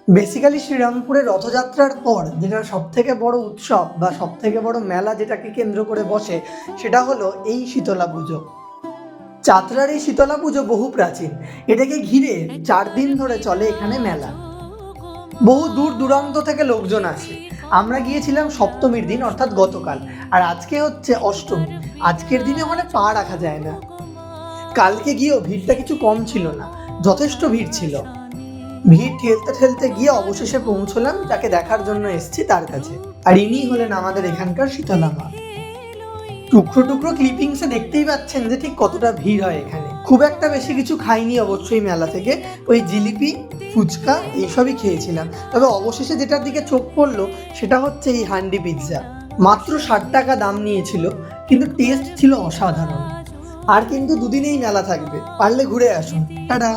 Basically শ্রীরামপুরে রথযাত্রার পর যেটা সবথেকে বড় উৎসব বা সবথেকে বড় মেলা যেটাকে কেন্দ্র করে বসে সেটা হলো এই শীতলা পুজো। চাতরার এই শীতলা পুজো বহু প্রাচীন। এটাকে ঘিরে 4 দিন ধরে চলে এখানে মেলা। বহু দূর দূরান্ত থেকে লোকজন আসে। আমরা গিয়েছিলাম সপ্তমীর দিন অর্থাৎ গতকাল, আর আজকে হচ্ছে অষ্টমী। আজকের দিনে ওখানে পা রাখা যায় না। কালকে গিয়েও ভিড়টা কিছু কম ছিল না, যথেষ্ট ভিড় ছিল। ভিড় ঠেলতে ঠেলতে গিয়ে অবশেষে পৌঁছলাম যাকে দেখার জন্য এসেছি তার কাছে, আর ইনি হলেন আমাদের এখানকার শীতলা মা। টুকরো টুকরো ক্লিপিংসে দেখতেই পাচ্ছেন যে ঠিক কতটা ভিড় হয় এখানে। খুব একটা বেশি কিছু খাইনি অবশ্যই মেলা থেকে, ওই জিলিপি ফুচকা এইসবই খেয়েছিলাম। তবে অবশেষে যেটার দিকে চোখ পড়লো সেটা হচ্ছে এই হান্ডি পিৎজা। মাত্র 60 টাকা দাম নিয়েছিল, কিন্তু টেস্ট ছিল অসাধারণ। আর কিন্তু দুদিনেই মেলা থাকবে, পারলে ঘুরে আসুন। টাটা।